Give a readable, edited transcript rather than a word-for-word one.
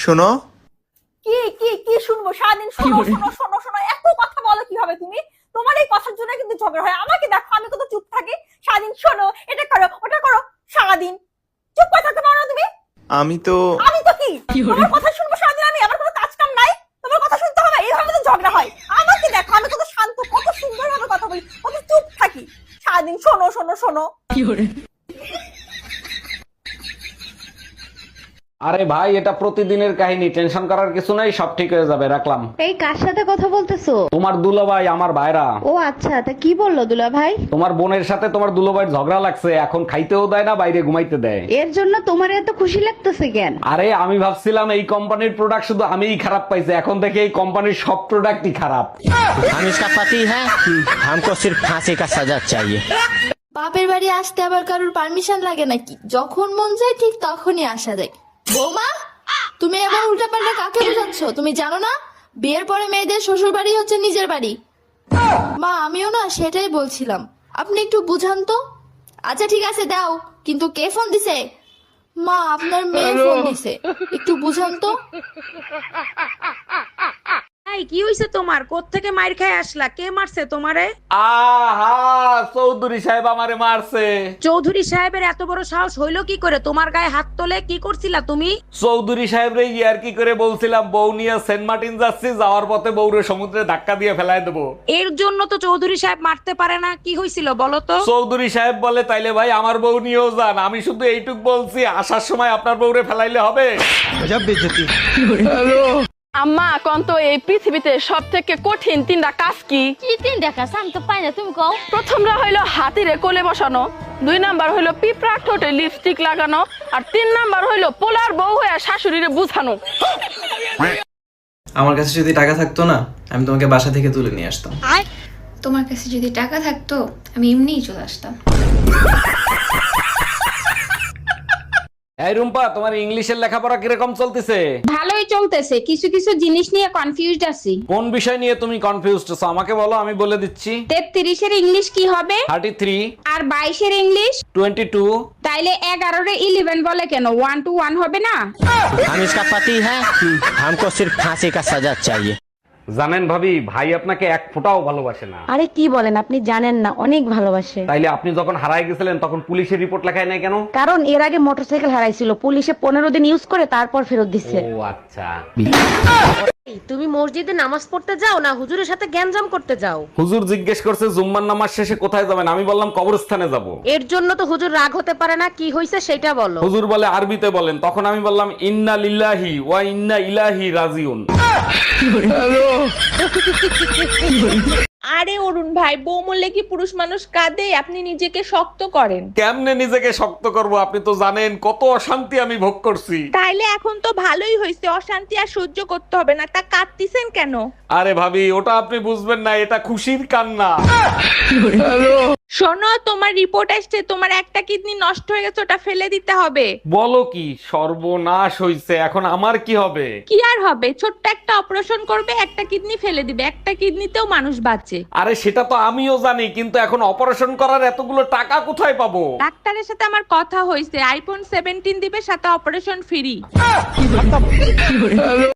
শোনো। কি কি কি শুনবো সারাদিন? শোনো শোনো শোনো শোনো, এত কথা বলো কিভাবে তুমি? তোমার এই কথার জন্য কিন্তু ঝগড়া হয়। আমাকে দেখো, আমি কত চুপ থাকি সারাদিন। শোনো, এটা করো ওটা করো, সারাদিন চুপ করে থাকতে পারো না তুমি? আমি তো কি তোমার কথা শুনবো সারাদিন আমি? আমার কোনো কাজ কাম নাই? তোমার কথা শুনতে হবে? এইভাবে তো ঝগড়া হয়। আমাকে দেখো, আমি কত শান্ত, কত সুন্দরভাবে কথা বলি, কত চুপ থাকি সারাদিন। শোনো শোনো শোনো। আরে ভাই, এটা প্রতিদিনের কাহিনী, টেনশন করার কিছু নাই, সব ঠিক হয়ে যাবে, রাখলাম। এই কার সাথে কথা বলতেছো? তোমার দুলাভাই, আমার ভাইরা। ও আচ্ছা, তা কি বললো দুলা ভাই? তোমার বোনের সাথে তোমার দুলাভাইয়ের ঝগড়া লাগছে, এখন খাইতেও দেয় না, বাইরে ঘুমাইতে দেয়। এর জন্য তোমার এত খুশি লাগতেছে কেন? আরে আমি ভাবছিলাম এই কোম্পানির প্রোডাক্ট শুধু আমিই খারাপ পাইছি, এখন দেখি এই কোম্পানির সব প্রোডাক্টই খারাপ। हम इसका पति है, हमको सिर्फ फांसी का सजा चाहिए। বাপের বাড়ি আসতে আবার কারোর পারমিশন লাগে নাকি? যখন মন চায় ঠিক তখনই আসা যায়। বৌমা, তুমি এবার উল্টাপাল্টা কাকে বোঝাচ্ছ? তুমি জানো না বিয়ের পরে মেয়েদের শ্বশুর বাড়ি হচ্ছে নিজের বাড়ি? মা, আমিও না সেটাই বলছিলাম, আপনি একটু বুঝান তো। আচ্ছা ঠিক আছে দাও, কিন্তু কে ফোন দিছে? মা, আপনার মেয়ে ফোন দিছে, একটু বুঝান তো। এই কি হইছে তোমার? কোত্থেকে মাইর খায় আসলা? কে মারছে তোমারে? আহা, চৌধুরী সাহেব আমারে মারছে। চৌধুরী সাহেবের এত বড় সাহস হইলো কি করে? তোমার গায়ে হাত তোলে? কি করছিলা তুমি? চৌধুরী সাহেব রে ইয়ার কি করে বলছিলাম, বউ নিয়ে সেন্ট মার্টিন যাচ্ছি, যাওয়ার পথে বউরে সমুদ্রে ধাক্কা দিয়ে ফেলায় দেবো। এর জন্য তো চৌধুরী সাহেব মারতে পারে না। কি হয়েছিল বলো তো? চৌধুরী সাহেব বলে, তাইলে ভাই আমার বউ নিয়েও যান। আমি শুধু এইটুক বলছি, আসার সময় আপনার বউরে ফেলাইলে হবে। আম্মা, কোন তো এই পৃথিবীতে সব থেকে কঠিন তিনটা কাজ কি? কি তিনটা কাজ? আমি তো পাই না, তুমি কও। প্রথমটা হইলো হাতিরে কোলে বসানো, 2 নাম্বার হইলো পিঁপড়ার ঠোঁটে লিপস্টিক লাগানো, আর 3 নাম্বার হইলো পোলার বউ হয়ে শাশুড়িরে বুঝানো। আমার কাছে যদি টাকা থাকতো না, আমি তোমাকে বাসা থেকে তুলে নিয়ে আসতাম। তোমার কাছে যদি টাকা থাকতো, আমি এমনিই চলে আসতাম। এই রুম্পা, তোমার ইংলিশের লেখাপড়া কিরকম চলতেছে? ভালোই চলতেছে, কিছু কিছু জিনিস নিয়ে কনফিউজড আছি। কোন বিষয় নিয়ে তুমি কনফিউজড আছো আমাকে বলো, আমি বলে দিচ্ছি। 33 এর ইংলিশ কি হবে? 33। আর 22 এর ইংলিশ 22। তাইলে 11 রে 11 বলে কেন? 1 to 1 হবে না? हम इसका पति है, हमको सिर्फ फांसी का सजा चाहिए। জানেন ভাবি, ভাই আপনাকে এক ফোঁটাও ভালোবাসে না। আরে কি বলেন, আপনি জানেন না, অনেক ভালোবাসে। তাইলে আপনি যখন হারায় গেছিলেন তখন পুলিশের রিপোর্ট লেখায় নাই কেন? কারণ এর আগে মোটরসাইকেল হারাইছিল, পুলিশে 15 দিন ইউজ করে তারপর ফেরত দিচ্ছে। ও আচ্ছা। তুমি মসজিদে নামাজ পড়তে যাও না হুজুরের সাথে গ্যাঞ্জাম করতে যাও? হুজুর জিজ্ঞেস করছে জুম্মার নামাজ শেষে কোথায় যাবেন, আমি বললাম কবরস্থানে যাব। এর জন্য তো হুজুর রাগ হতে পারে না, কি হইছে সেটা বলো। হুজুর বলে আরবিতে বলেন, তখন আমি বললাম ইন্না লিল্লাহি ওয়া ইন্না ইলাইহি রাজিউন। আরে অরুণ ভাই, বউ মরলে কি পুরুষ মানুষ কাঁদে? আপনি নিজেকে শক্ত করেন। কেমনে নিজেকে শক্ত করব? আপনি তো জানেন কত অশান্তি আমি ভোগ করছি। তাইলে এখন তো ভালোই হয়েছে, অশান্তি আর সহ্য করতে হবে না। তা কাঁদতিছেন কেন? আরে ভাবি, ওটা আপনি বুঝবেন না, এটা খুশির কান্না। শোনো, তোমার রিপোর্ট আসছে, তোমার একটা কিডনি নষ্ট হয়ে গেছে, ওটা ফেলে দিতে হবে। বলো কি? সর্বনাশ হইছে, এখন আমার কি হবে? কি আর হবে, ছোট্ট একটা অপারেশন করবে, একটা কিডনি ফেলে দিবে, একটা কিডনিতেও মানুষ বাঁচে। আরে সেটা তো আমিও জানি, কিন্তু এখন অপারেশন করার এতগুলো টাকা কোথায় পাবো? ডাক্তারের সাথে আমার কথা হয়েছে, আইফোন 17 দিবে, সাথে অপারেশন ফ্রি।